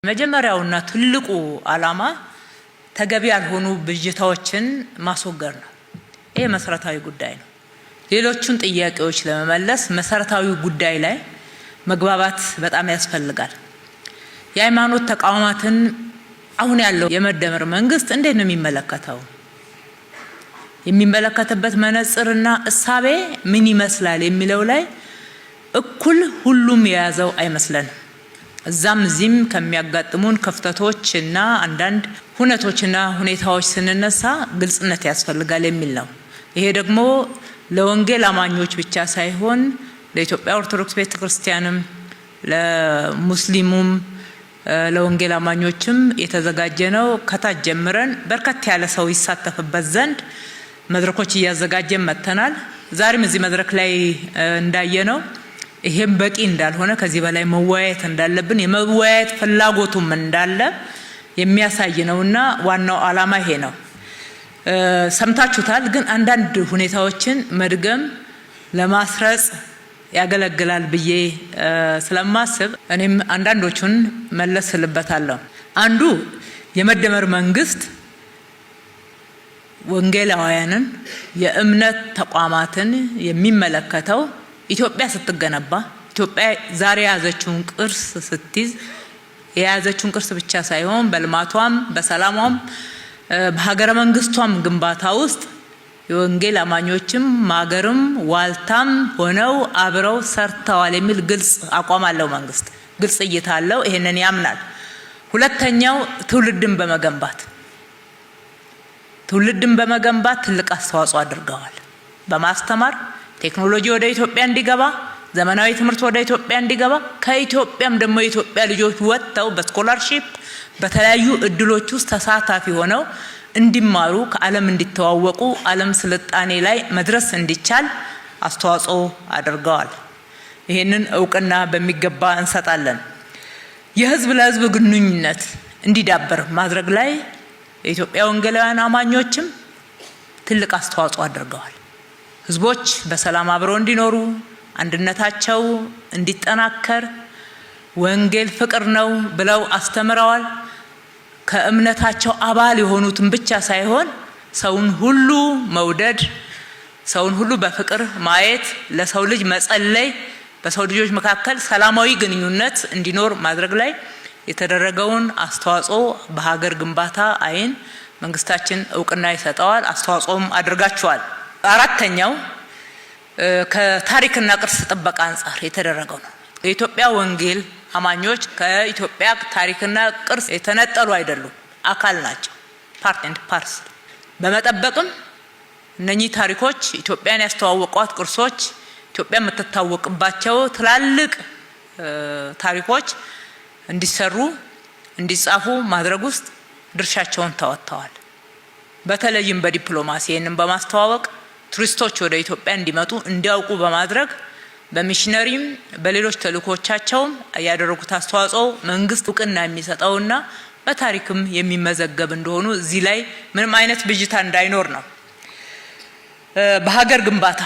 መጀመሪያውና ትልቁ ዓላማ ተገቢ ያልሆኑ ብዥታዎችን ማስወገድ ነው። ይሄ መሰረታዊ ጉዳይ ነው። ሌሎቹን ጥያቄዎች ለመመለስ መሰረታዊ ጉዳይ ላይ መግባባት በጣም ያስፈልጋል። የሃይማኖት ተቋማትን አሁን ያለው የመደመር መንግስት እንዴት ነው የሚመለከተው? የሚመለከተበት መነጽርና እሳቤ ምን ይመስላል የሚለው ላይ እኩል ሁሉም የያዘው አይመስለንም። እዛም እዚህም ከሚያጋጥሙን ክፍተቶችና አንዳንድ ሁነቶችና ሁኔታዎች ስንነሳ ግልጽነት ያስፈልጋል የሚል ነው። ይሄ ደግሞ ለወንጌል አማኞች ብቻ ሳይሆን ለኢትዮጵያ ኦርቶዶክስ ቤተክርስቲያንም ለሙስሊሙም ለወንጌል አማኞችም የተዘጋጀ ነው። ከታች ጀምረን በርከት ያለ ሰው ይሳተፍበት ዘንድ መድረኮች እያዘጋጀን መተናል። ዛሬም እዚህ መድረክ ላይ እንዳየነው ይሄም በቂ እንዳልሆነ ከዚህ በላይ መወያየት እንዳለብን የመወያየት ፍላጎቱም እንዳለ የሚያሳይ ነውና ዋናው ዓላማ ይሄ ነው። ሰምታችሁታል። ግን አንዳንድ ሁኔታዎችን መድገም ለማስረጽ ያገለግላል ብዬ ስለማስብ እኔም አንዳንዶቹን መለስልበታለሁ። አንዱ የመደመር መንግስት ወንጌላውያንን የእምነት ተቋማትን የሚመለከተው ኢትዮጵያ ስትገነባ ኢትዮጵያ ዛሬ የያዘችውን ቅርስ ስትይዝ የያዘችውን ቅርስ ብቻ ሳይሆን በልማቷም በሰላሟም በሀገረ መንግስቷም ግንባታ ውስጥ የወንጌል አማኞችም ማገርም ዋልታም ሆነው አብረው ሰርተዋል የሚል ግልጽ አቋም አለው። መንግስት ግልጽ እይታ አለው። ይሄንን ያምናል። ሁለተኛው ትውልድን በመገንባት ትልቅ አስተዋጽኦ አድርገዋል። በማስተማር ቴክኖሎጂ ወደ ኢትዮጵያ እንዲገባ፣ ዘመናዊ ትምህርት ወደ ኢትዮጵያ እንዲገባ፣ ከኢትዮጵያም ደግሞ የኢትዮጵያ ልጆች ወጥተው በስኮላርሺፕ በተለያዩ እድሎች ውስጥ ተሳታፊ ሆነው እንዲማሩ ከዓለም እንዲተዋወቁ ዓለም ስልጣኔ ላይ መድረስ እንዲቻል አስተዋጽኦ አድርገዋል። ይሄንን እውቅና በሚገባ እንሰጣለን። የህዝብ ለህዝብ ግንኙነት እንዲዳበር ማድረግ ላይ የኢትዮጵያ ወንጌላውያን አማኞችም ትልቅ አስተዋጽኦ አድርገዋል። ህዝቦች በሰላም አብረው እንዲኖሩ፣ አንድነታቸው እንዲጠናከር ወንጌል ፍቅር ነው ብለው አስተምረዋል። ከእምነታቸው አባል የሆኑትን ብቻ ሳይሆን ሰውን ሁሉ መውደድ፣ ሰውን ሁሉ በፍቅር ማየት፣ ለሰው ልጅ መጸለይ፣ በሰው ልጆች መካከል ሰላማዊ ግንኙነት እንዲኖር ማድረግ ላይ የተደረገውን አስተዋጽኦ በሀገር ግንባታ አይን መንግስታችን እውቅና ይሰጠዋል። አስተዋጽኦም አድርጋቸዋል። አራተኛው ከታሪክና ቅርስ ጥበቃ አንጻር የተደረገው ነው። የኢትዮጵያ ወንጌል አማኞች ከኢትዮጵያ ታሪክና ቅርስ የተነጠሉ አይደሉም፣ አካል ናቸው። ፓርት ኤንድ ፓርሰል በመጠበቅም እነኚህ ታሪኮች ኢትዮጵያን ያስተዋወቋት ቅርሶች ኢትዮጵያ የምትታወቅባቸው ትላልቅ ታሪኮች እንዲሰሩ እንዲጻፉ ማድረግ ውስጥ ድርሻቸውን ተወጥተዋል። በተለይም በዲፕሎማሲ ይህንን በማስተዋወቅ ቱሪስቶች ወደ ኢትዮጵያ እንዲመጡ እንዲያውቁ በማድረግ በሚሽነሪም በሌሎች ተልእኮቻቸውም ያደረጉት አስተዋጽኦ መንግስት እውቅና የሚሰጠውና በታሪክም የሚመዘገብ እንደሆኑ እዚህ ላይ ምንም አይነት ብዥታ እንዳይኖር ነው። በሀገር ግንባታ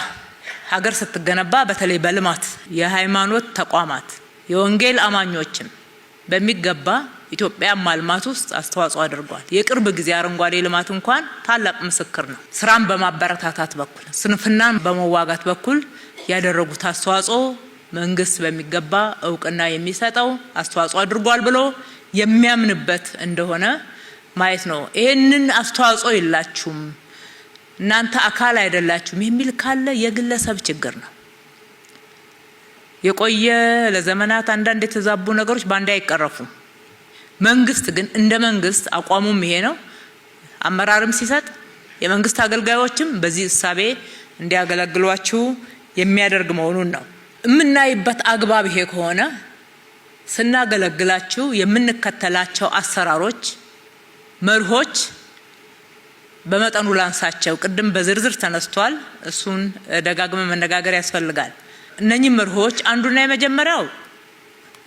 ሀገር ስትገነባ በተለይ በልማት የሃይማኖት ተቋማት የወንጌል አማኞችም በሚገባ ኢትዮጵያ ማልማት ውስጥ አስተዋጽኦ አድርጓል። የቅርብ ጊዜ አረንጓዴ ልማት እንኳን ታላቅ ምስክር ነው። ስራን በማበረታታት በኩል ስንፍናን በመዋጋት በኩል ያደረጉት አስተዋጽኦ መንግስት በሚገባ እውቅና የሚሰጠው አስተዋጽኦ አድርጓል ብሎ የሚያምንበት እንደሆነ ማየት ነው። ይሄንን አስተዋጽኦ የላችሁም እናንተ አካል አይደላችሁም የሚል ካለ የግለሰብ ችግር ነው። የቆየ ለዘመናት አንዳንድ የተዛቡ ነገሮች ባንዴ አይቀረፉም። መንግስት ግን እንደ መንግስት አቋሙም ይሄ ነው። አመራርም ሲሰጥ የመንግስት አገልጋዮችም በዚህ እሳቤ እንዲያገለግሏችሁ የሚያደርግ መሆኑን ነው የምናይበት። አግባብ ይሄ ከሆነ ስናገለግላችሁ የምንከተላቸው አሰራሮች፣ መርሆች በመጠኑ ላንሳቸው። ቅድም በዝርዝር ተነስቷል። እሱን ደጋግመን መነጋገር ያስፈልጋል። እነኚህ መርሆች አንዱና የመጀመሪያው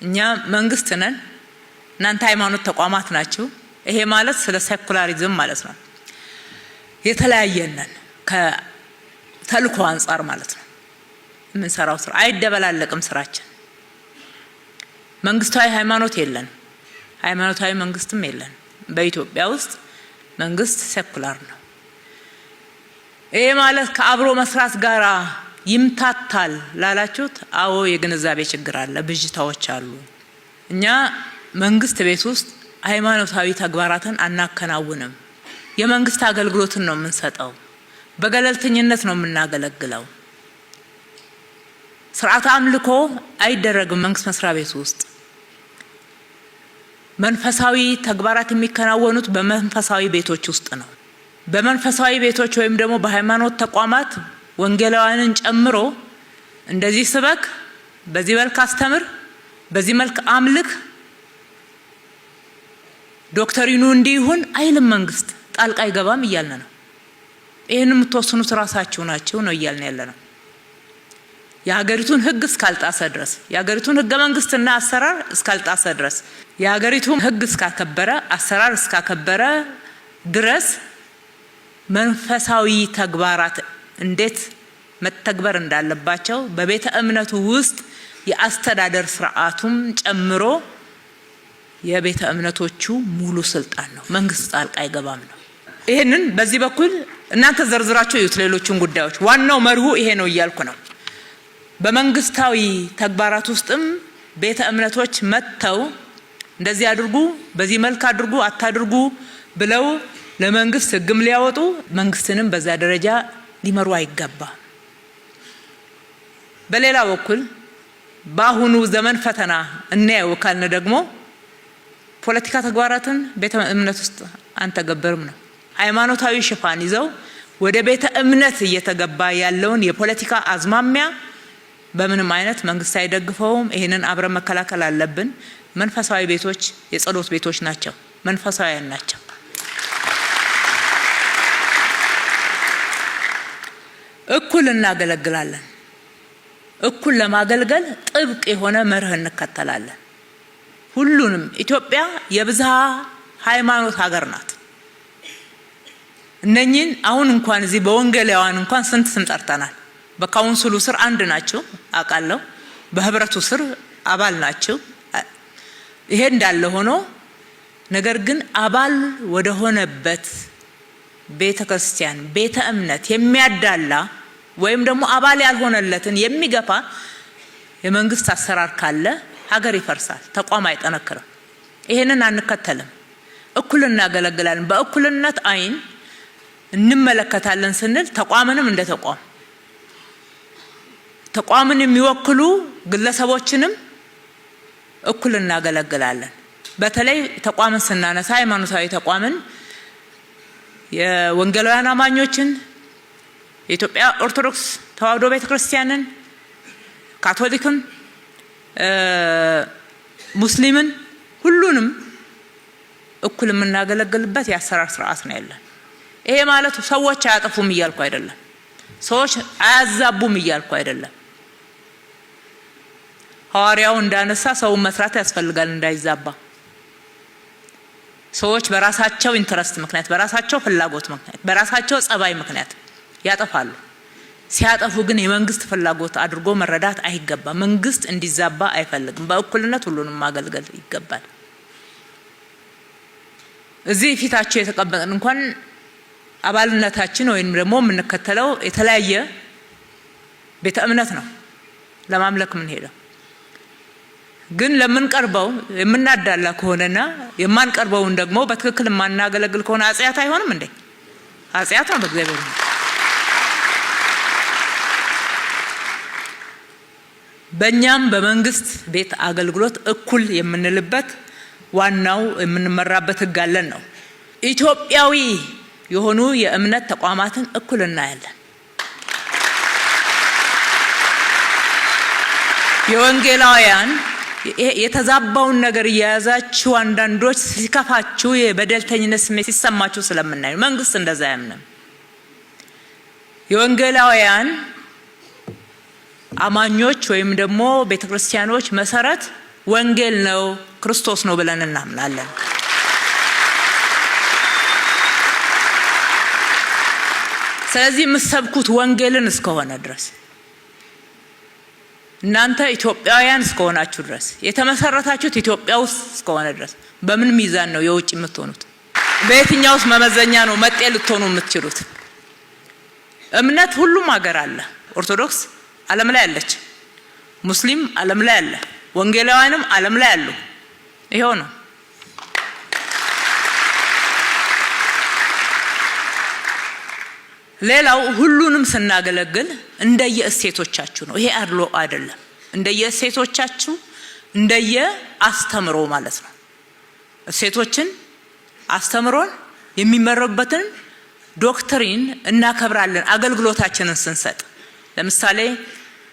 እኛ መንግስት ነን፣ እናንተ ሃይማኖት ተቋማት ናችሁ። ይሄ ማለት ስለ ሴኩላሪዝም ማለት ነው። የተለያየነን ከተልእኮ አንጻር ማለት ነው። የምንሰራው ስራ አይደበላለቅም። ስራችን መንግስታዊ ሃይማኖት የለንም፣ ሃይማኖታዊ መንግስትም የለን። በኢትዮጵያ ውስጥ መንግስት ሴኩላር ነው። ይሄ ማለት ከአብሮ መስራት ጋር ይምታታል ላላችሁት፣ አዎ የግንዛቤ ችግር አለ፣ ብዥታዎች አሉ። እኛ መንግስት ቤት ውስጥ ሃይማኖታዊ ተግባራትን አናከናውንም። የመንግስት አገልግሎትን ነው የምንሰጠው። በገለልተኝነት ነው የምናገለግለው። ስርዓተ አምልኮ አይደረግም መንግስት መስሪያ ቤት ውስጥ። መንፈሳዊ ተግባራት የሚከናወኑት በመንፈሳዊ ቤቶች ውስጥ ነው። በመንፈሳዊ ቤቶች ወይም ደግሞ በሃይማኖት ተቋማት ወንጌላውያንን ጨምሮ እንደዚህ ስበክ፣ በዚህ መልክ አስተምር፣ በዚህ መልክ አምልክ፣ ዶክተሪኑ እንዲሆን አይልም መንግስት። ጣልቃ አይገባም እያልን ነው። ይሄን የምትወስኑት ራሳችሁ ናችሁ ነው እያልን ያለነው። የሀገሪቱን ህግ እስካልጣሰ ድረስ፣ የሀገሪቱን ህገ መንግስትና አሰራር እስካልጣሰ ድረስ፣ የሀገሪቱን ህግ እስካከበረ፣ አሰራር እስካከበረ ድረስ መንፈሳዊ ተግባራት እንዴት መተግበር እንዳለባቸው በቤተ እምነቱ ውስጥ የአስተዳደር ስርዓቱም ጨምሮ የቤተ እምነቶቹ ሙሉ ስልጣን ነው። መንግስት ጣልቃ አይገባም ነው። ይሄንን በዚህ በኩል እናንተ ዘርዝራችሁ እዩት። ሌሎችን ጉዳዮች ዋናው መርሁ ይሄ ነው እያልኩ ነው። በመንግስታዊ ተግባራት ውስጥም ቤተ እምነቶች መተው እንደዚህ አድርጉ፣ በዚህ መልክ አድርጉ፣ አታድርጉ ብለው ለመንግስት ህግም ሊያወጡ መንግስትንም በዛ ደረጃ ሊመሩ አይገባም። በሌላ በኩል በአሁኑ ዘመን ፈተና እናየው ካልን ደግሞ ፖለቲካ ተግባራትን ቤተ እምነት ውስጥ አንተገብርም ነው። ሃይማኖታዊ ሽፋን ይዘው ወደ ቤተ እምነት እየተገባ ያለውን የፖለቲካ አዝማሚያ በምንም አይነት መንግስት አይደግፈውም። ይሄንን አብረን መከላከል አለብን። መንፈሳዊ ቤቶች የጸሎት ቤቶች ናቸው፣ መንፈሳዊያን ናቸው። እኩል እናገለግላለን። እኩል ለማገልገል ጥብቅ የሆነ መርህ እንከተላለን። ሁሉንም ኢትዮጵያ የብዝሃ ሃይማኖት ሀገር ናት። እነኚህን አሁን እንኳን እዚህ በወንጌላውያን እንኳን ስንት ስም ጠርተናል። በካውንስሉ ስር አንድ ናቸው አውቃለሁ። በህብረቱ ስር አባል ናቸው። ይሄ እንዳለ ሆኖ ነገር ግን አባል ወደ ሆነበት ቤተክርስቲያን ቤተ እምነት የሚያዳላ ወይም ደግሞ አባል ያልሆነለትን የሚገፋ የመንግስት አሰራር ካለ ሀገር ይፈርሳል፣ ተቋም አይጠነክርም። ይሄንን አንከተልም። እኩል እናገለግላለን። በእኩልነት አይን እንመለከታለን ስንል ተቋምንም እንደ ተቋምን የሚወክሉ ግለሰቦችንም እኩል እናገለግላለን። በተለይ ተቋምን ስናነሳ ሃይማኖታዊ ተቋምን የወንጌላውያን አማኞችን፣ የኢትዮጵያ ኦርቶዶክስ ተዋሕዶ ቤተክርስቲያንን፣ ካቶሊክን፣ ሙስሊምን ሁሉንም እኩል የምናገለግልበት የአሰራር ስርዓት ነው ያለን። ይሄ ማለት ሰዎች አያጠፉም እያልኩ አይደለም። ሰዎች አያዛቡም እያልኩ አይደለም። ሐዋርያው እንዳነሳ ሰው መስራት ያስፈልጋል እንዳይዛባ። ሰዎች በራሳቸው ኢንተረስት ምክንያት፣ በራሳቸው ፍላጎት ምክንያት፣ በራሳቸው ጸባይ ምክንያት ያጠፋሉ። ሲያጠፉ ግን የመንግስት ፍላጎት አድርጎ መረዳት አይገባም። መንግስት እንዲዛባ አይፈልግም። በእኩልነት ሁሉንም ማገልገል ይገባል። እዚህ ፊታቸው የተቀመጠን እንኳን አባልነታችን ወይም ደግሞ የምንከተለው የተለያየ ቤተ እምነት ነው ለማምለክ ምን ሄደው ግን ለምንቀርበው የምናዳላ ከሆነና የማንቀርበውን ደግሞ በትክክል ማናገለግል ከሆነ አጽያት አይሆንም እንዴ? አጽያት ነው በእግዚአብሔር። በእኛም በመንግስት ቤት አገልግሎት እኩል የምንልበት ዋናው የምንመራበት ህግ አለን ነው። ኢትዮጵያዊ የሆኑ የእምነት ተቋማትን እኩል እናያለን። የወንጌላውያን የተዛባውን ነገር እያያዛችሁ አንዳንዶች ሲከፋችሁ የበደልተኝነት ስሜት ሲሰማችሁ ስለምናዩ መንግስት እንደዛ ያምንም። የወንጌላውያን አማኞች ወይም ደግሞ ቤተክርስቲያኖች መሰረት ወንጌል ነው፣ ክርስቶስ ነው ብለን እናምናለን። ስለዚህ የምትሰብኩት ወንጌልን እስከሆነ ድረስ እናንተ ኢትዮጵያውያን እስከሆናችሁ ድረስ የተመሰረታችሁት ኢትዮጵያ ውስጥ እስከሆነ ድረስ በምን ሚዛን ነው የውጭ የምትሆኑት? በየትኛውስ መመዘኛ ነው መጤ ልትሆኑ የምትችሉት? እምነት ሁሉም ሀገር አለ። ኦርቶዶክስ ዓለም ላይ አለች፣ ሙስሊም ዓለም ላይ አለ፣ ወንጌላውያንም ዓለም ላይ አሉ። ይሄው ነው። ሌላው ሁሉንም ስናገለግል እንደየእሴቶቻችሁ ነው። ይሄ አድሎ አይደለም። እንደየእሴቶቻችሁ እንደየአስተምሮ ማለት ነው። እሴቶችን አስተምሮን የሚመረበትን ዶክትሪን እናከብራለን አገልግሎታችንን ስንሰጥ። ለምሳሌ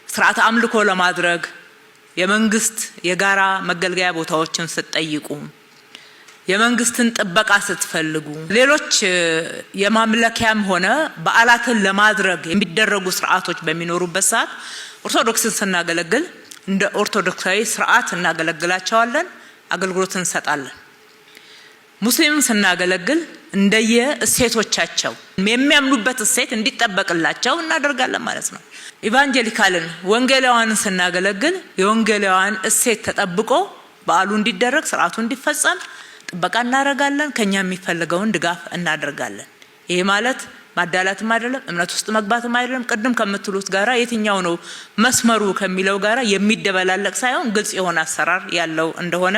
ስርዓተ አምልኮ ለማድረግ የመንግስት የጋራ መገልገያ ቦታዎችን ስትጠይቁ፣ የመንግስትን ጥበቃ ስትፈልጉ፣ ሌሎች የማምለኪያም ሆነ በዓላትን ለማድረግ የሚደረጉ ስርዓቶች በሚኖሩበት ሰዓት ኦርቶዶክስን ስናገለግል እንደ ኦርቶዶክሳዊ ስርዓት እናገለግላቸዋለን፣ አገልግሎት እንሰጣለን። ሙስሊምን ስናገለግል እንደየ እሴቶቻቸው የሚያምኑበት እሴት እንዲጠበቅላቸው እናደርጋለን ማለት ነው። ኢቫንጀሊካልን ወንጌላውያንን ስናገለግል የወንጌላውያን እሴት ተጠብቆ በዓሉ እንዲደረግ ስርዓቱ እንዲፈጸም ጥበቃ እናደርጋለን። ከኛ የሚፈልገውን ድጋፍ እናደርጋለን። ይሄ ማለት ማዳላትም አይደለም፣ እምነት ውስጥ መግባትም አይደለም። ቅድም ከምትሉት ጋራ የትኛው ነው መስመሩ ከሚለው ጋራ የሚደበላለቅ ሳይሆን ግልጽ የሆነ አሰራር ያለው እንደሆነ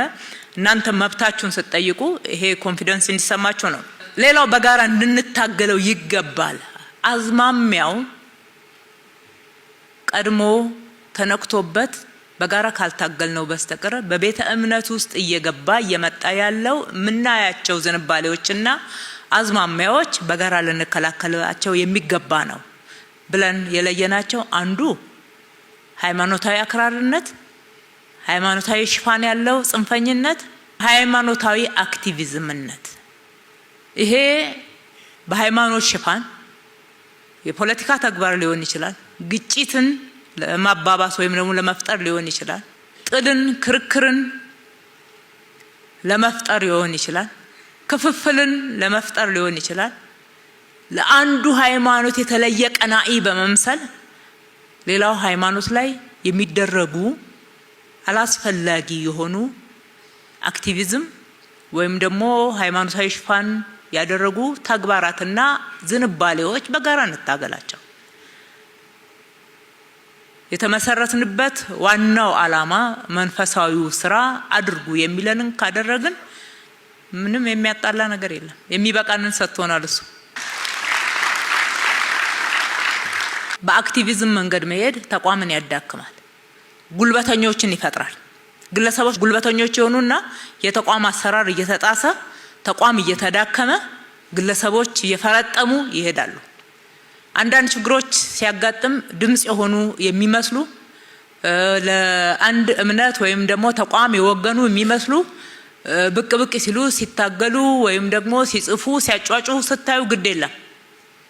እናንተ መብታችሁን ስትጠይቁ ይሄ ኮንፊደንስ እንዲሰማችሁ ነው። ሌላው በጋራ እንድንታገለው ይገባል። አዝማሚያው ቀድሞ ተነክቶበት በጋራ ካልታገል ነው በስተቀር በቤተ እምነት ውስጥ እየገባ እየመጣ ያለው ምናያቸው ዝንባሌዎችና አዝማሚያዎች በጋራ ልንከላከላቸው የሚገባ ነው ብለን የለየናቸው አንዱ ሃይማኖታዊ አክራሪነት፣ ሃይማኖታዊ ሽፋን ያለው ጽንፈኝነት፣ ሃይማኖታዊ አክቲቪዝምነት። ይሄ በሃይማኖት ሽፋን የፖለቲካ ተግባር ሊሆን ይችላል፣ ግጭትን ለማባባስ ወይም ደግሞ ለመፍጠር ሊሆን ይችላል፣ ጥልን ክርክርን ለመፍጠር ሊሆን ይችላል፣ ክፍፍልን ለመፍጠር ሊሆን ይችላል። ለአንዱ ሃይማኖት የተለየ ቀናኢ በመምሰል ሌላው ሃይማኖት ላይ የሚደረጉ አላስፈላጊ የሆኑ አክቲቪዝም ወይም ደግሞ ሃይማኖታዊ ሽፋን ያደረጉ ተግባራትና ዝንባሌዎች በጋራ እንታገላቸው። የተመሰረትንበት ዋናው ዓላማ መንፈሳዊው ስራ አድርጉ የሚለንን ካደረግን ምንም የሚያጣላ ነገር የለም። የሚበቃንን ሰጥቶናል እሱ። በአክቲቪዝም መንገድ መሄድ ተቋምን ያዳክማል፣ ጉልበተኞችን ይፈጥራል። ግለሰቦች ጉልበተኞች የሆኑና የተቋም አሰራር እየተጣሰ ተቋም እየተዳከመ ግለሰቦች እየፈረጠሙ ይሄዳሉ። አንዳንድ ችግሮች ሲያጋጥም ድምጽ የሆኑ የሚመስሉ ለአንድ እምነት ወይም ደግሞ ተቋም የወገኑ የሚመስሉ ብቅ ብቅ ሲሉ ሲታገሉ ወይም ደግሞ ሲጽፉ ሲያጫጩ ስታዩ ግድ የለም።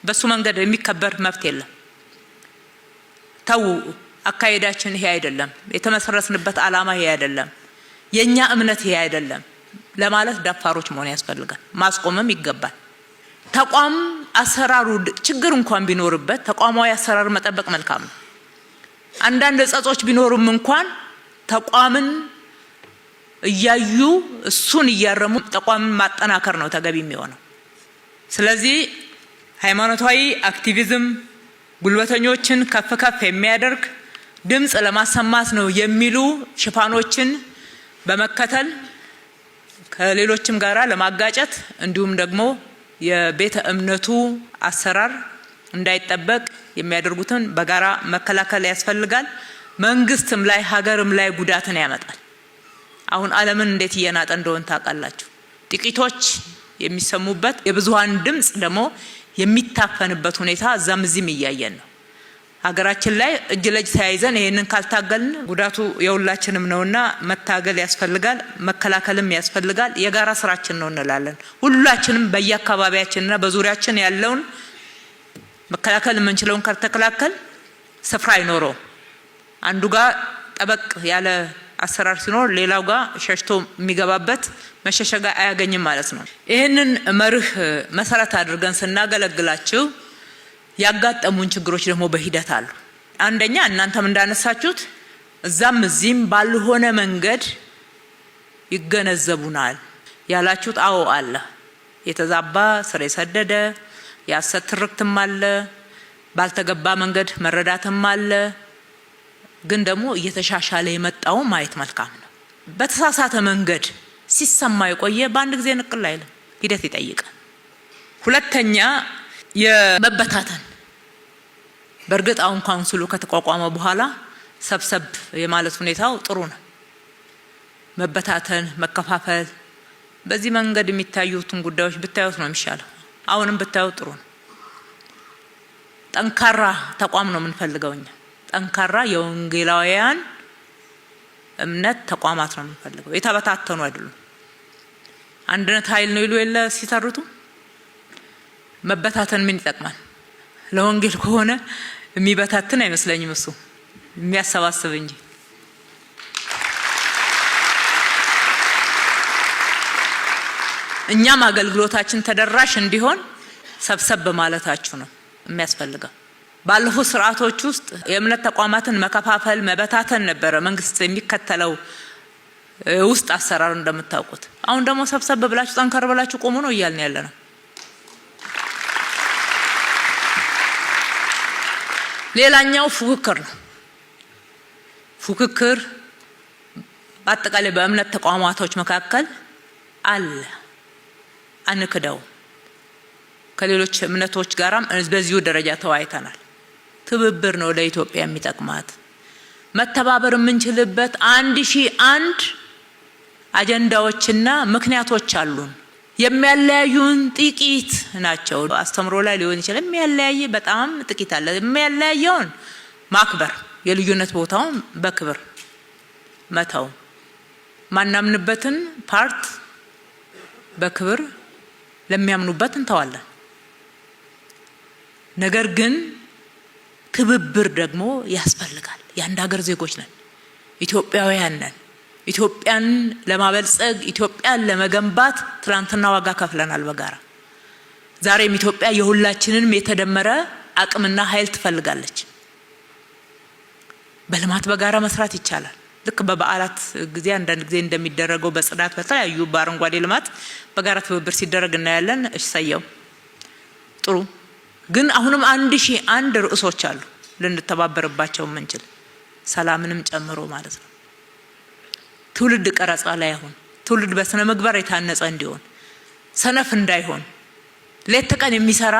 በሱ መንገድ የሚከበር መብት የለም። ተው፣ አካሄዳችን ይሄ አይደለም፣ የተመሰረትንበት ዓላማ ይሄ አይደለም፣ የኛ እምነት ይሄ አይደለም ለማለት ደፋሮች መሆን ያስፈልጋል። ማስቆምም ይገባል። ተቋም አሰራሩ ችግር እንኳን ቢኖርበት ተቋማዊ አሰራር መጠበቅ መልካም ነው። አንዳንድ ጸጾች ቢኖሩም እንኳን ተቋምን እያዩ እሱን እያረሙ ተቋምን ማጠናከር ነው ተገቢ የሚሆነው። ስለዚህ ሃይማኖታዊ አክቲቪዝም ጉልበተኞችን ከፍ ከፍ የሚያደርግ ድምጽ ለማሰማት ነው የሚሉ ሽፋኖችን በመከተል ከሌሎችም ጋራ ለማጋጨት እንዲሁም ደግሞ የቤተ እምነቱ አሰራር እንዳይጠበቅ የሚያደርጉትን በጋራ መከላከል ያስፈልጋል። መንግስትም ላይ ሀገርም ላይ ጉዳትን ያመጣል። አሁን ዓለምን እንዴት እየናጠ እንደሆነ ታውቃላችሁ። ጥቂቶች የሚሰሙበት የብዙሃን ድምጽ ደግሞ የሚታፈንበት ሁኔታ እዛም እዚህም እያየን ነው። ሀገራችን ላይ እጅ ለእጅ ተያይዘን ይሄንን ካልታገልን ጉዳቱ የሁላችንም ነውና መታገል ያስፈልጋል፣ መከላከልም ያስፈልጋል። የጋራ ስራችን ነው እንላለን። ሁላችንም በየአካባቢያችንና በዙሪያችን ያለውን መከላከል የምንችለውን ካልተከላከል ስፍራ አይኖረው። አንዱ ጋር ጠበቅ ያለ አሰራር ሲኖር ሌላው ጋር ሸሽቶ የሚገባበት መሸሸጋ አያገኝም ማለት ነው። ይሄንን መርህ መሰረት አድርገን ስናገለግላችሁ ያጋጠሙን ችግሮች ደግሞ በሂደት አሉ። አንደኛ እናንተም እንዳነሳችሁት እዛም እዚህም ባልሆነ መንገድ ይገነዘቡናል ያላችሁት አዎ አለ። የተዛባ ስር የሰደደ የሐሰት ትርክትም አለ፣ ባልተገባ መንገድ መረዳትም አለ። ግን ደግሞ እየተሻሻለ የመጣው ማየት መልካም ነው። በተሳሳተ መንገድ ሲሰማ የቆየ በአንድ ጊዜ ንቅል አይልም፣ ሂደት ይጠይቃል። ሁለተኛ የመበታተን በእርግጥ አሁን ካውንስሉ ከተቋቋመ በኋላ ሰብሰብ የማለት ሁኔታው ጥሩ ነው። መበታተን፣ መከፋፈል በዚህ መንገድ የሚታዩትን ጉዳዮች ብታዩት ነው የሚሻለው። አሁንም ብታዩት ጥሩ ነው። ጠንካራ ተቋም ነው የምንፈልገው እኛ። ጠንካራ የወንጌላውያን እምነት ተቋማት ነው የምንፈልገው። የተበታተኑ አይደሉም። አንድነት ኃይል ነው ይሉ የለ ሲተርቱ። መበታተን ምን ይጠቅማል? ለወንጌል ከሆነ የሚበታትን አይመስለኝም፣ እሱ የሚያሰባስብ እንጂ። እኛም አገልግሎታችን ተደራሽ እንዲሆን ሰብሰብ ማለታችሁ ነው የሚያስፈልገው። ባለፉት ስርዓቶች ውስጥ የእምነት ተቋማትን መከፋፈል፣ መበታተን ነበረ መንግስት የሚከተለው ውስጥ አሰራር እንደምታውቁት። አሁን ደግሞ ሰብሰብ ብላችሁ ጠንከር ብላችሁ ቆሙ ነው እያልን ያለ ነው። ሌላኛው ፉክክር ነው። ፉክክር በአጠቃላይ በእምነት ተቋማቶች መካከል አለ፣ አንክደው። ከሌሎች እምነቶች ጋራም በዚሁ ደረጃ ተወያይተናል። ትብብር ነው ለኢትዮጵያ የሚጠቅማት። መተባበር የምንችልበት 1001 አጀንዳዎችና ምክንያቶች አሉን። የሚያለያዩን ጥቂት ናቸው። አስተምሮ ላይ ሊሆን ይችላል የሚያለያይ በጣም ጥቂት አለ። የሚያለያየውን ማክበር፣ የልዩነት ቦታውን በክብር መተው፣ ማናምንበትን ፓርት በክብር ለሚያምኑበት እንተዋለን። ነገር ግን ትብብር ደግሞ ያስፈልጋል። የአንድ ሀገር ዜጎች ነን፣ ኢትዮጵያውያን ነን። ኢትዮጵያን ለማበልጸግ ኢትዮጵያን ለመገንባት ትላንትና ዋጋ ከፍለናል በጋራ። ዛሬም ኢትዮጵያ የሁላችንንም የተደመረ አቅምና ኃይል ትፈልጋለች። በልማት በጋራ መስራት ይቻላል። ልክ በበዓላት ጊዜ አንዳንድ ጊዜ እንደሚደረገው በጽዳት በተለያዩ በአረንጓዴ ልማት በጋራ ትብብር ሲደረግ እናያለን። እሰየው ጥሩ። ግን አሁንም 1001 ርዕሶች አሉ ልንተባበርባቸው የምንችል ሰላምንም ጨምሮ ማለት ነው። ትውልድ ቀረጻ ላይ አሁን ትውልድ በስነ ምግባር የታነጸ እንዲሆን፣ ሰነፍ እንዳይሆን፣ ሌት ተቀን የሚሰራ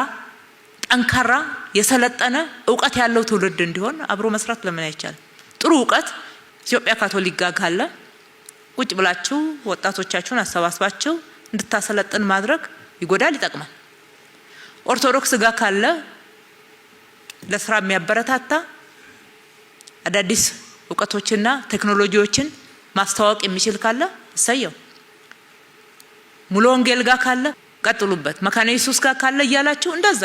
ጠንካራ የሰለጠነ እውቀት ያለው ትውልድ እንዲሆን አብሮ መስራት ለምን አይቻልም? ጥሩ እውቀት ኢትዮጵያ ካቶሊክ ጋር ካለ ቁጭ ብላችሁ ወጣቶቻችሁን አሰባስባችሁ እንድታሰለጥን ማድረግ ይጎዳል፣ ይጠቅማል። ኦርቶዶክስ ጋር ካለ ለስራ የሚያበረታታ አዳዲስ እውቀቶችና ቴክኖሎጂዎችን ማስተዋወቅ የሚችል ካለ እሰየው። ሙሉ ወንጌል ጋር ካለ ቀጥሉበት። መካነ ኢየሱስ ጋር ካለ እያላችሁ እንደዛ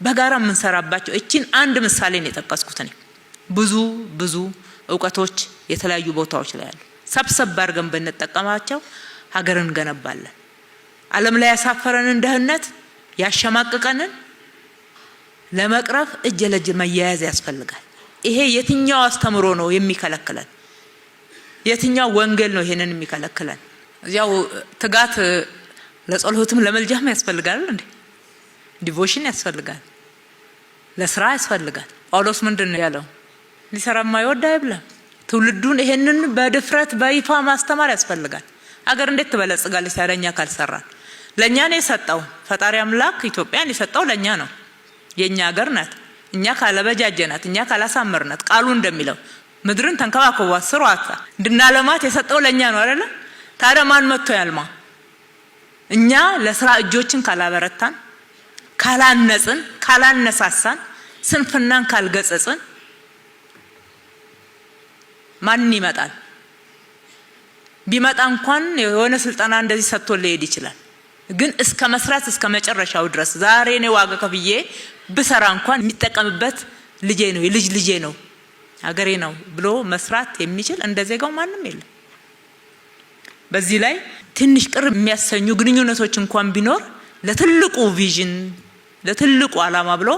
በጋራ የምንሰራባቸው እቺን አንድ ምሳሌ ነው የጠቀስኩት። እኔ ብዙ እውቀቶች የተለያዩ ቦታዎች ላይ አሉ። ሰብሰብ አድርገን ብንጠቀማቸው ሀገርን እንገነባለን። ዓለም ላይ ያሳፈረንን ድህነት ያሸማቀቀንን ለመቅረፍ እጅ ለእጅ መያያዝ ያስፈልጋል። ይሄ የትኛው አስተምሮ ነው የሚከለክለን? የትኛው ወንጌል ነው ይሄንን የሚከለክለን? እዚያው ትጋት ለጸሎትም ለመልጃም ያስፈልጋል እንዴ? ዲቮሽን ያስፈልጋል፣ ለስራ ያስፈልጋል። ጳውሎስ ምንድነው ያለው? ሊሰራ የማይወድ አይብላም። ትውልዱን ይሄንን በድፍረት በይፋ ማስተማር ያስፈልጋል። አገር እንዴት ትበለጽጋለች ታዲያ ካልሰራን? ለኛ ነው የሰጠው ፈጣሪ አምላክ ኢትዮጵያን የሰጠው ለኛ ነው። የኛ ሀገር ናት። እኛ ካለበጃጀናት፣ እኛ ካላሳመርናት ቃሉ እንደሚለው ምድርን ተንከባከቧት ስሯት እንድናለማት የሰጠው ለኛ ነው አይደለ? ታዲያ ማን መጥቶ ያልማ? እኛ ለስራ እጆችን ካላበረታን፣ ካላነጽን፣ ካላነሳሳን፣ ስንፍናን ካልገጸጽን ማን ይመጣል? ቢመጣ እንኳን የሆነ ስልጣና እንደዚህ ሰጥቶ ሊሄድ ይችላል። ግን እስከ መስራት እስከ መጨረሻው ድረስ ዛሬ ነው ዋጋ ከፍዬ ብሰራ እንኳን የሚጠቀምበት ልጄ ነው፣ የልጅ ልጄ ነው፣ ሀገሬ ነው ብሎ መስራት የሚችል እንደዜጋው ማንም የለም። በዚህ ላይ ትንሽ ቅር የሚያሰኙ ግንኙነቶች እንኳን ቢኖር ለትልቁ ቪዥን ለትልቁ ዓላማ ብሎ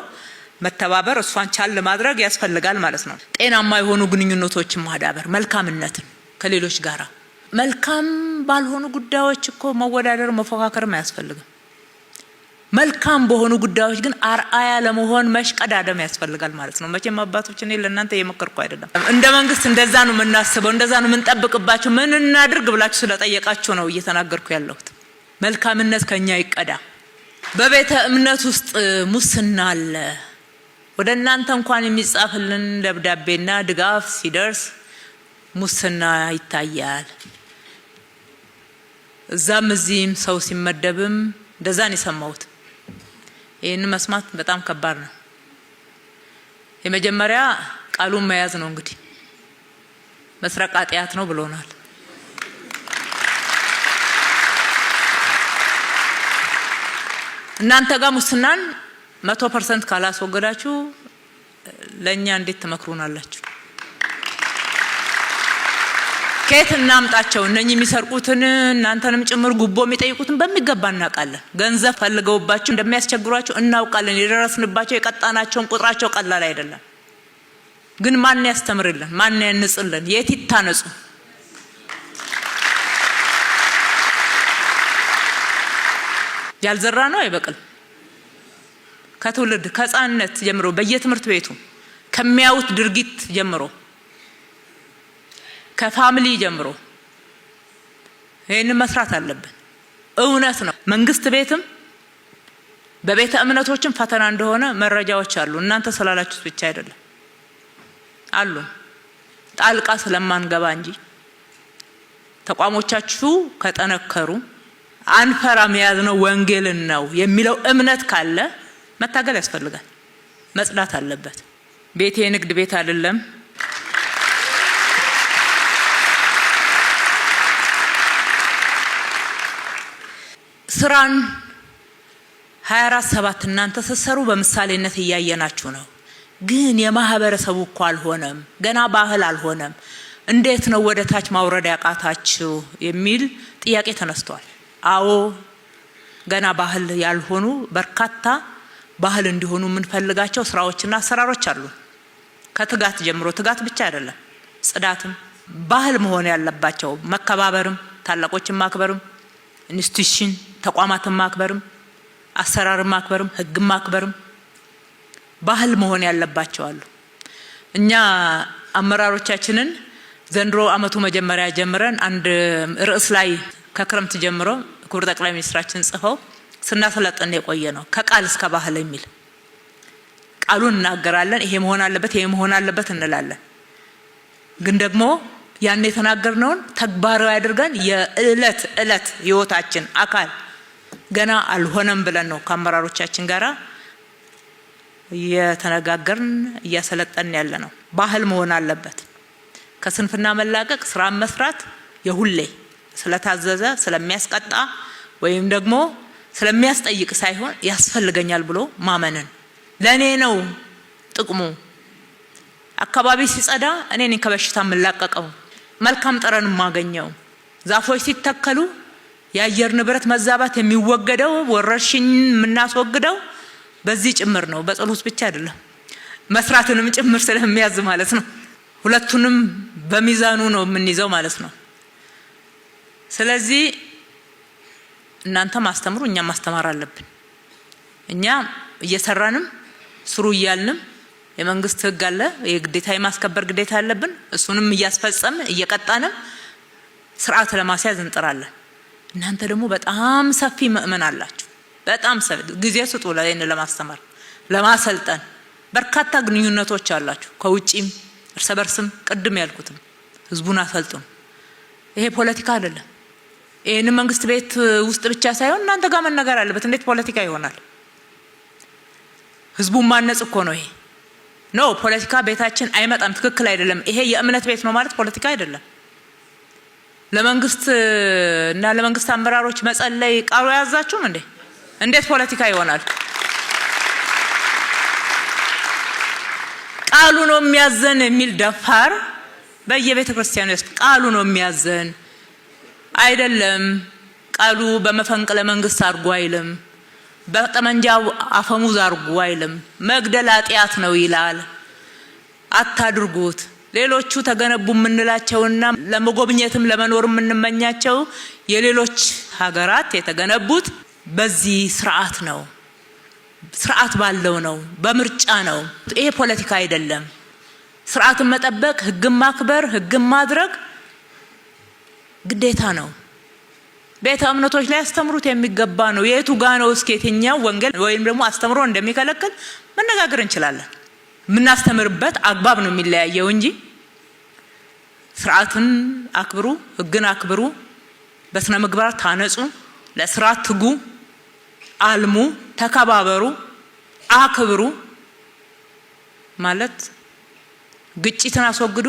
መተባበር፣ እሷን ቻል ማድረግ ያስፈልጋል ማለት ነው። ጤናማ የሆኑ ግንኙነቶችን ማዳበር፣ መልካምነትን ከሌሎች ጋራ መልካም ባልሆኑ ጉዳዮች እኮ መወዳደር መፎካከርም አያስፈልግም። መልካም በሆኑ ጉዳዮች ግን አርአያ ለመሆን መሽቀዳደም ያስፈልጋል ማለት ነው። መቼም አባቶች እኔ ለእናንተ እየመከርኩ አይደለም። እንደ መንግስት እንደዛ ነው የምናስበው፣ እንደዛ ነው የምንጠብቅባችሁ። ምን እናድርግ ብላችሁ ስለጠየቃችሁ ነው እየተናገርኩ ያለሁት። መልካምነት ከኛ ይቀዳ። በቤተ እምነት ውስጥ ሙስና አለ። ወደ እናንተ እንኳን የሚጻፍልን ደብዳቤና ድጋፍ ሲደርስ ሙስና ይታያል። እዛም እዚህም ሰው ሲመደብም እንደዛ ነው የሰማሁት። ይህን መስማት በጣም ከባድ ነው። የመጀመሪያ ቃሉን መያዝ ነው። እንግዲህ መስረቅ ኃጢአት ነው ብሎናል። እናንተ ጋር ሙስናን 100% ካላስወገዳችሁ ለኛ እንዴት ትመክሩናላችሁ? ከየት እናምጣቸው? እነኚህ የሚሰርቁትን እናንተንም ጭምር ጉቦ የሚጠይቁትን በሚገባ እናውቃለን። ገንዘብ ፈልገውባችሁ እንደሚያስቸግሯቸው እናውቃለን። የደረስንባቸው የቀጣናቸውን ቁጥራቸው ቀላል አይደለም። ግን ማን ያስተምርልን? ማን ያንጽልን? የት ይታነጹ? ያልዘራ ነው አይበቅል። ከትውልድ ከሕፃንነት ጀምሮ በየትምህርት ቤቱ ከሚያዩት ድርጊት ጀምሮ ከፋሚሊ ጀምሮ ይሄንን መስራት አለብን። እውነት ነው። መንግስት ቤትም በቤተ እምነቶችም ፈተና እንደሆነ መረጃዎች አሉ። እናንተ ስላላችሁት ብቻ አይደለም አሉ። ጣልቃ ስለማንገባ እንጂ ተቋሞቻችሁ ከጠነከሩ አንፈራም፣ ያዝነው ወንጌልን ነው የሚለው እምነት ካለ መታገል ያስፈልጋል። መጽዳት አለበት። ቤቴ ንግድ ቤት አይደለም። ስራን 24/7 እናንተ ስትሰሩ በምሳሌነት እያየናችሁ ነው። ግን የማህበረሰቡ እኮ አልሆነም፣ ገና ባህል አልሆነም። እንዴት ነው ወደ ታች ማውረድ ያቃታችሁ የሚል ጥያቄ ተነስቷል። አዎ ገና ባህል ያልሆኑ በርካታ ባህል እንዲሆኑ የምንፈልጋቸው ስራዎችና አሰራሮች አሉ። ከትጋት ጀምሮ፣ ትጋት ብቻ አይደለም፣ ጽዳትም ባህል መሆን ያለባቸው፣ መከባበርም፣ ታላቆችን ማክበርም፣ ኢንስቲትዩሽን ተቋማትን ማክበርም፣ አሰራርን ማክበርም፣ ህግን ማክበርም ባህል መሆን ያለባቸው አሉ። እኛ አመራሮቻችንን ዘንድሮ አመቱ መጀመሪያ ጀምረን አንድ ርዕስ ላይ ከክረምት ጀምሮ ክቡር ጠቅላይ ሚኒስትራችን ጽፈው ስናሰለጥን የቆየ ነው። ከቃል እስከ ባህል የሚል ቃሉን እናገራለን። ይሄ መሆን አለበት፣ ይሄ መሆን አለበት እንላለን። ግን ደግሞ ያን የተናገርነውን ተግባራዊ አድርገን የእለት እለት ህይወታችን አካል ገና አልሆነም ብለን ነው ከአመራሮቻችን ጋራ እየተነጋገርን እያሰለጠን ያለ ነው። ባህል መሆን አለበት። ከስንፍና መላቀቅ፣ ስራ መስራት የሁሌ ስለታዘዘ ስለሚያስቀጣ ወይም ደግሞ ስለሚያስጠይቅ ሳይሆን ያስፈልገኛል ብሎ ማመንን። ለኔ ነው ጥቅሙ። አካባቢ ሲጸዳ እኔ ነኝ ከበሽታ የምላቀቀው፣ መልካም ጠረን ማገኘው። ዛፎች ሲተከሉ የአየር ንብረት መዛባት የሚወገደው፣ ወረርሽኝ የምናስወግደው በዚህ ጭምር ነው። በጸሎት ብቻ አይደለም፣ መስራትንም ጭምር ስለሚያዝ ማለት ነው። ሁለቱንም በሚዛኑ ነው የምንይዘው ማለት ነው። ስለዚህ እናንተ ማስተምሩ፣ እኛ ማስተማር አለብን። እኛ እየሰራንም ስሩ እያልንም የመንግስት ህግ አለ፣ የግዴታ የማስከበር ግዴታ አለብን። እሱንም እያስፈጸምን እየቀጣንም ስርዓት ለማስያዝ እንጥራለን። እናንተ ደግሞ በጣም ሰፊ ምእመን አላችሁ። በጣም ሰፊ ጊዜ ስጡ ለይን ለማስተማር ለማሰልጠን። በርካታ ግንኙነቶች አላችሁ ከውጪም እርስ በርስም። ቅድም ያልኩትም ህዝቡን አሰልጥኑ። ይሄ ፖለቲካ አይደለም። ይሄን መንግስት ቤት ውስጥ ብቻ ሳይሆን እናንተ ጋር መነገር አለበት። እንዴት ፖለቲካ ይሆናል? ህዝቡን ማነጽ እኮ ነው ይሄ። ኖ ፖለቲካ ቤታችን አይመጣም፣ ትክክል አይደለም። ይሄ የእምነት ቤት ነው ማለት ፖለቲካ አይደለም። ለመንግስት እና ለመንግስት አመራሮች መጸለይ ቃሉ ያዛችሁም እንዴ? እንዴት ፖለቲካ ይሆናል? ቃሉ ነው የሚያዘን የሚል ደፋር በየቤተ ክርስቲያኑ ውስጥ ቃሉ ነው የሚያዘን አይደለም። ቃሉ በመፈንቅለ መንግስት አድርጎ አይልም። በጠመንጃው አፈሙዝ አርጉ አይልም። መግደል ኃጢአት ነው ይላል። አታድርጉት። ሌሎቹ ተገነቡ የምንላቸውና ለመጎብኘትም ለመኖር የምንመኛቸው የሌሎች ሀገራት የተገነቡት በዚህ ስርዓት ነው፣ ስርዓት ባለው ነው፣ በምርጫ ነው። ይሄ ፖለቲካ አይደለም። ስርዓትን መጠበቅ፣ ህግን ማክበር፣ ህግን ማድረግ ግዴታ ነው። ቤተ እምነቶች ላይ አስተምሩት የሚገባ ነው። የቱ ጋ ነው እስኪ የትኛው ወንጌል ወይም ደግሞ አስተምሮ እንደሚከለክል መነጋገር እንችላለን። የምናስተምርበት አግባብ ነው የሚለያየው እንጂ ስርዓትን አክብሩ፣ ህግን አክብሩ፣ በስነ ምግባር ታነጹ፣ ለስራ ትጉ፣ አልሙ፣ ተከባበሩ፣ አክብሩ ማለት ግጭትን አስወግዱ።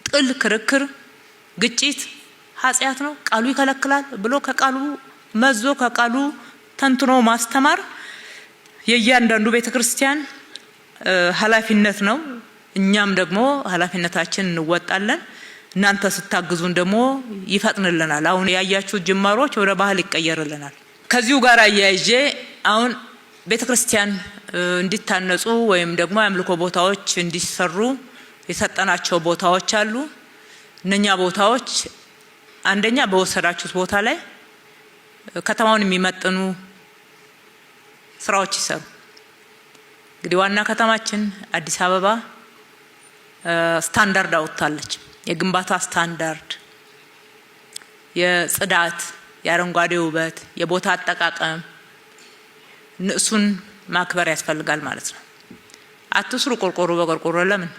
ጥል፣ ክርክር፣ ግጭት ኃጢአት ነው፣ ቃሉ ይከለክላል ብሎ ከቃሉ መዞ ከቃሉ ተንትኖ ማስተማር የእያንዳንዱ ቤተክርስቲያን ኃላፊነት ነው። እኛም ደግሞ ኃላፊነታችን እንወጣለን። እናንተ ስታግዙን ደግሞ ይፈጥንልናል። አሁን ያያችሁት ጅማሮች ወደ ባህል ይቀየርልናል። ከዚሁ ጋር አያይዤ አሁን ቤተክርስቲያን እንዲታነጹ ወይም ደግሞ የአምልኮ ቦታዎች እንዲሰሩ የሰጠናቸው ቦታዎች አሉ። እነኛ ቦታዎች አንደኛ በወሰዳችሁት ቦታ ላይ ከተማውን የሚመጥኑ ስራዎች ይሰሩ። እንግዲህ ዋና ከተማችን አዲስ አበባ ስታንዳርድ አውጥታለች። የግንባታ ስታንዳርድ፣ የጽዳት፣ የአረንጓዴ ውበት፣ የቦታ አጠቃቀም እሱን ማክበር ያስፈልጋል ማለት ነው። አትስሩ ቆርቆሮ በቆርቆሮ። ለምን?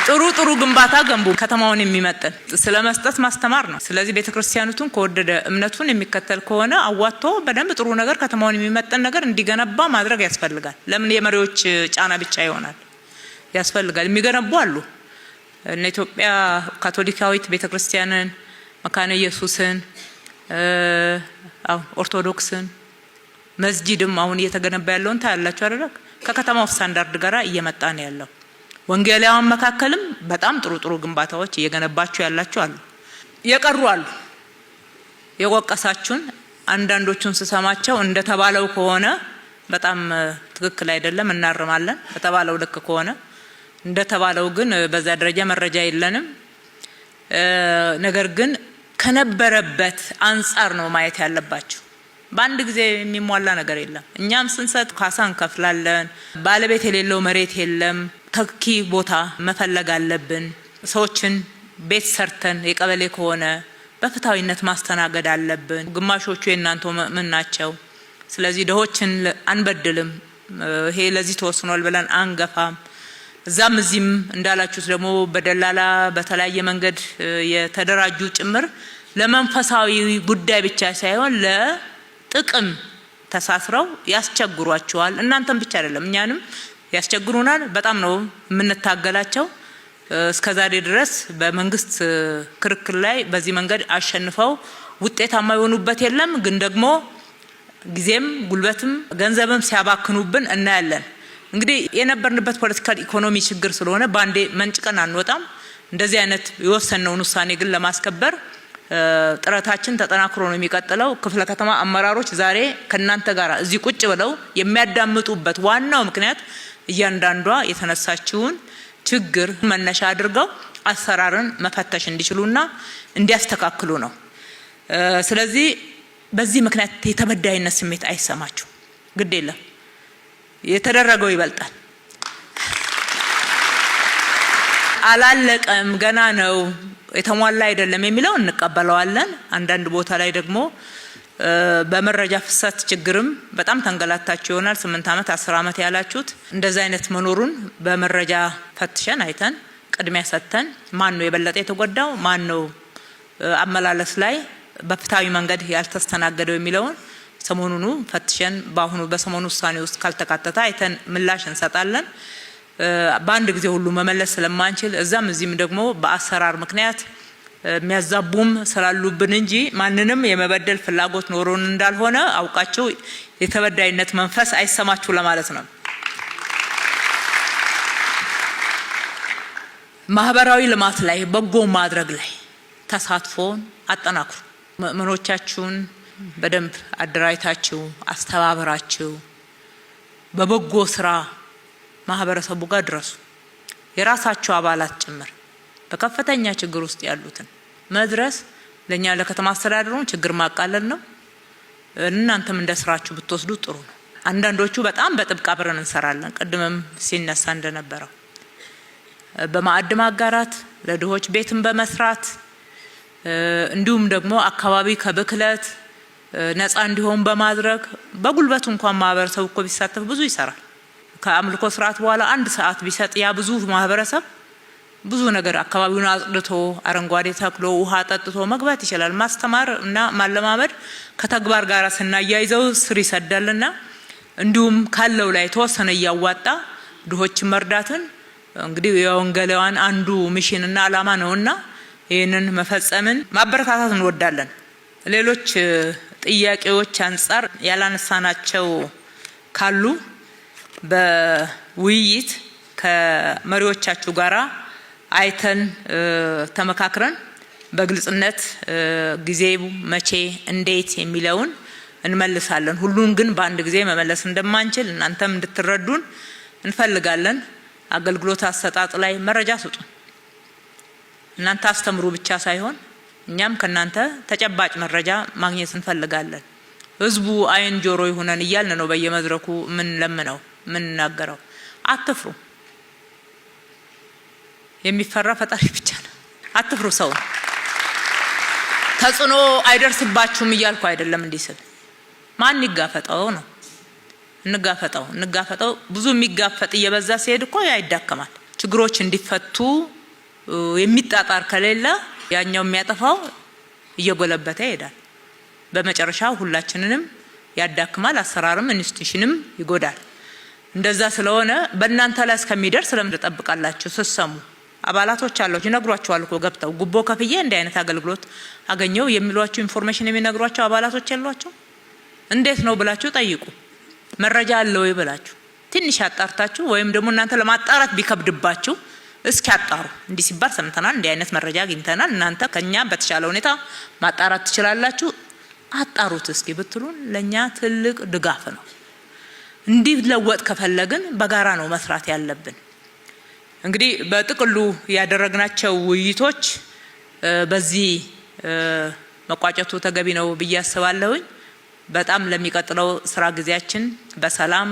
ጥሩ ግንባታ ገንቡ። ከተማውን የሚመጥን ስለመስጠት ማስተማር ነው። ስለዚህ ቤተክርስቲያኑን ከወደደ እምነቱን የሚከተል ከሆነ አዋጥቶ በደንብ ጥሩ ነገር ከተማውን የሚመጥን ነገር እንዲገነባ ማድረግ ያስፈልጋል። ለምን የመሪዎች ጫና ብቻ ይሆናል? ያስፈልጋል። የሚገነቡ አሉ። እነ ኢትዮጵያ ካቶሊካዊት ቤተክርስቲያንን፣ መካነ ኢየሱስን፣ ኦርቶዶክስን፣ መስጂድም አሁን እየተገነባ ያለውን ታያላችሁ አይደል? ከከተማው ስታንዳርድ ጋር እየመጣ ነው ያለው። ወንጌላውያን መካከልም በጣም ጥሩ ግንባታዎች እየገነባችሁ ያላችሁ አሉ። የቀሩ አሉ። የወቀሳችሁን አንዳንዶቹን ስሰማቸው እንደተባለው ከሆነ በጣም ትክክል አይደለም፣ እናርማለን። በተባለው ልክ ከሆነ እንደተባለው ግን በዛ ደረጃ መረጃ የለንም። ነገር ግን ከነበረበት አንጻር ነው ማየት ያለባችሁ። በአንድ ጊዜ የሚሟላ ነገር የለም። እኛም ስንሰጥ ካሳ እንከፍላለን። ባለቤት የሌለው መሬት የለም። ተኪ ቦታ መፈለግ አለብን። ሰዎችን ቤት ሰርተን የቀበሌ ከሆነ በፍትሃዊነት ማስተናገድ አለብን። ግማሾቹ የእናንተው ምን ናቸው። ስለዚህ ድሆችን አንበድልም። ይሄ ለዚህ ተወስኗል ብለን አንገፋም። እዛም እዚህም እንዳላችሁት ደግሞ በደላላ በተለያየ መንገድ የተደራጁ ጭምር ለመንፈሳዊ ጉዳይ ብቻ ሳይሆን ለጥቅም ተሳስረው ያስቸግሯቸዋል። እናንተም ብቻ አይደለም እኛንም ያስቸግሩናል። በጣም ነው የምንታገላቸው። እስከዛሬ ድረስ በመንግስት ክርክር ላይ በዚህ መንገድ አሸንፈው ውጤታማ የሆኑበት የለም። ግን ደግሞ ጊዜም ጉልበትም ገንዘብም ሲያባክኑብን እናያለን። እንግዲህ የነበርንበት ፖለቲካል ኢኮኖሚ ችግር ስለሆነ ባንዴ መንጭቀን አንወጣም። እንደዚህ አይነት የወሰነውን ውሳኔ ግን ለማስከበር ጥረታችን ተጠናክሮ ነው የሚቀጥለው። ክፍለ ከተማ አመራሮች ዛሬ ከናንተ ጋር እዚህ ቁጭ ብለው የሚያዳምጡበት ዋናው ምክንያት እያንዳንዷ የተነሳችውን ችግር መነሻ አድርገው አሰራርን መፈተሽ እንዲችሉና እንዲያስተካክሉ ነው። ስለዚህ በዚህ ምክንያት የተበዳይነት ስሜት አይሰማችሁ። ግድ የለም፣ የተደረገው ይበልጣል። አላለቀም፣ ገና ነው፣ የተሟላ አይደለም የሚለው እንቀበለዋለን። አንዳንድ ቦታ ላይ ደግሞ በመረጃ ፍሰት ችግርም በጣም ተንገላታችሁ ይሆናል። 8 ዓመት 10 ዓመት ያላችሁት እንደዛ አይነት መኖሩን በመረጃ ፈትሸን አይተን ቅድሚያ ሰጥተን ማን ነው የበለጠ የተጎዳው፣ ማን ነው አመላለስ ላይ በፍትሃዊ መንገድ ያልተስተናገደው የሚለውን ሰሞኑኑ ፈትሸን በሰሞኑ ውሳኔ ውስጥ ካልተካተተ አይተን ምላሽ እንሰጣለን። በአንድ ጊዜ ሁሉ መመለስ ስለማንችል እዛም እዚህም ደግሞ በአሰራር ምክንያት የሚያዛቡም ስላሉብን እንጂ ማንንም የመበደል ፍላጎት ኖሮን እንዳልሆነ አውቃችሁ የተበዳይነት መንፈስ አይሰማችሁ ለማለት ነው። ማህበራዊ ልማት ላይ በጎ ማድረግ ላይ ተሳትፎን አጠናክሩ። ምእመኖቻችሁን በደንብ አደራጅታችሁ አስተባብራችሁ በበጎ ስራ ማህበረሰቡ ጋር ድረሱ። የራሳችሁ አባላት ጭምር በከፍተኛ ችግር ውስጥ ያሉትን መድረስ ለኛ ለከተማ አስተዳደሩ ችግር ማቃለል ነው። እናንተም እንደስራችሁ ብትወስዱ ጥሩ ነው። አንዳንዶቹ በጣም በጥብቅ አብረን እንሰራለን። ቀድመም ሲነሳ እንደነበረው በማዕድ ማጋራት፣ ለድሆች ቤትን በመስራት እንዲሁም ደግሞ አካባቢ ከብክለት ነፃ እንዲሆን በማድረግ በጉልበቱ እንኳን ማህበረሰቡ እኮ ቢሳተፍ ብዙ ይሰራል። ከአምልኮ ስርዓት በኋላ 1 ሰዓት ቢሰጥ ያ ብዙ ማህበረሰብ ብዙ ነገር አካባቢውን አጽድቶ አረንጓዴ ተክሎ ውሃ ጠጥቶ መግባት ይችላል። ማስተማር እና ማለማመድ ከተግባር ጋር ስናያይዘው ስር ይሰዳልና እንዲሁም ካለው ላይ ተወሰነ ያዋጣ ድሆችን መርዳትን እንግዲህ የወንጌላውያን አንዱ ሚሽንና አላማ ነውና ይሄንን መፈጸምን ማበረታታት እንወዳለን። ሌሎች ጥያቄዎች አንፃር ያላነሳናቸው ካሉ በውይይት ከመሪዎቻችሁ ጋራ አይተን ተመካክረን በግልጽነት ጊዜው መቼ እንዴት የሚለውን እንመልሳለን። ሁሉን ግን በአንድ ጊዜ መመለስ እንደማንችል እናንተም እንድትረዱን እንፈልጋለን። አገልግሎት አሰጣጥ ላይ መረጃ ስጡ። እናንተ አስተምሩ ብቻ ሳይሆን እኛም ከናንተ ተጨባጭ መረጃ ማግኘት እንፈልጋለን። ህዝቡ አይን ጆሮ ይሁነን እያልን ነው በየመድረኩ ምን ለምነው ምን እናገረው። አትፍሩ። የሚፈራ ፈጣሪ ብቻ ነው። አትፍሩ። ሰው ተጽዕኖ አይደርስባችሁም እያልኩ አይደለም። እንዲስል ማን ይጋፈጠው ነው። እንጋፈጠው። ብዙ የሚጋፈጥ እየበዛ ሲሄድ እኮ ያይዳከማል። ችግሮች እንዲፈቱ የሚጣጣር ከሌለ ያኛው የሚያጠፋው እየጎለበተ ይሄዳል። በመጨረሻ ሁላችንንም ያዳክማል። አሰራርም ኢንስቲትዩሽንም ይጎዳል። እንደዛ ስለሆነ በእናንተ ላይ እስከሚደርስ ለምን ተጠብቃላችሁ? ስትሰሙ አባላቶች አላችሁ ይነግሯችኋል እኮ ገብተው ጉቦ ከፍዬ እንዲህ አይነት አገልግሎት አገኘው የሚሏችሁ ኢንፎርሜሽን የሚነግሯችሁ አባላቶች ያሏችሁ እንዴት ነው ብላችሁ ጠይቁ። መረጃ አለው ወይ ብላችሁ ትንሽ አጣርታችሁ ወይም ደግሞ እናንተ ለማጣራት ቢከብድባችሁ እስኪ አጣሩ። እንዲህ ሲባል ሰምተናል፣ እንዲህ አይነት መረጃ አግኝተናል፣ እናንተ ከኛ በተሻለ ሁኔታ ማጣራት ትችላላችሁ፣ አጣሩት እስኪ ብትሉን ለኛ ትልቅ ድጋፍ ነው። እንዲህ ለወጥ ከፈለግን በጋራ ነው መስራት ያለብን። እንግዲህ በጥቅሉ ያደረግናቸው ውይይቶች በዚህ መቋጨቱ ተገቢ ነው ብዬ አስባለሁኝ። በጣም ለሚቀጥለው ስራ ጊዜያችን በሰላም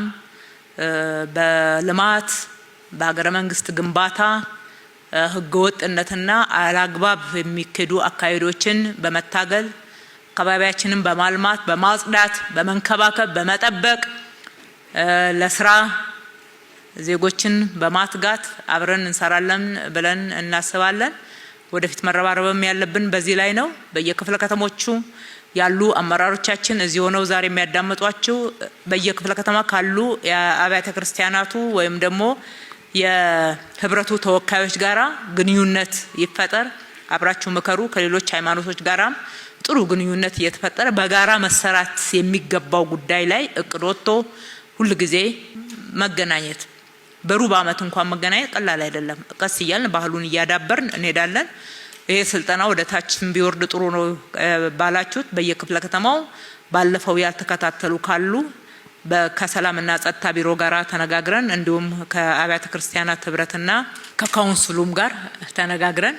በልማት በሀገረ መንግስት ግንባታ ህገወጥነትና አላግባብ የሚከዱ አካሄዶችን በመታገል አካባቢያችንን በማልማት በማጽዳት በመንከባከብ በመጠበቅ ለስራ ዜጎችን በማትጋት አብረን እንሰራለን ብለን እናስባለን። ወደፊት መረባረብም ያለብን በዚህ ላይ ነው። በየክፍለ ከተሞቹ ያሉ አመራሮቻችን እዚህ ሆነው ዛሬ የሚያዳምጧቸው በየክፍለ ከተማ ካሉ የአብያተ ክርስቲያናቱ ወይም ደግሞ የህብረቱ ተወካዮች ጋራ ግንኙነት ይፈጠር። አብራችሁ መከሩ። ከሌሎች ሃይማኖቶች ጋራም ጥሩ ግንኙነት እየተፈጠረ በጋራ መሰራት የሚገባው ጉዳይ ላይ እቅድ ወጥቶ ሁሉ ጊዜ መገናኘት በሩብ ዓመት እንኳን መገናኘት ቀላል አይደለም። ቀስ እያልን ባህሉን እያዳበርን እንሄዳለን። ይሄ ስልጠና ወደ ታችም ቢወርድ ጥሩ ነው ባላችሁት በየክፍለ ከተማው ባለፈው ያልተከታተሉ ካሉ ከሰላምና ጸጥታ ቢሮ ጋር ተነጋግረን እንዲሁም ከአብያተ ክርስቲያናት ህብረትና ከካውንስሉም ጋር ተነጋግረን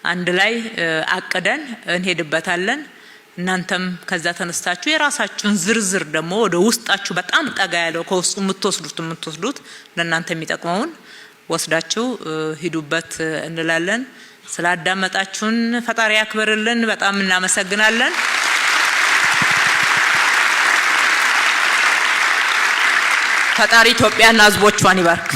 አንድ ላይ አቅደን እንሄድበታለን። እናንተም ከዛ ተነስታችሁ የራሳችሁን ዝርዝር ደግሞ ወደ ውስጣችሁ በጣም ጠጋ ያለው ከውስጡ የምትወስዱት ለእናንተ የሚጠቅመውን ወስዳችሁ ሂዱበት እንላለን። ስላዳመጣችሁን ፈጣሪ ያክብርልን። በጣም እናመሰግናለን። ፈጣሪ ኢትዮጵያና ህዝቦቿን ይባርክ።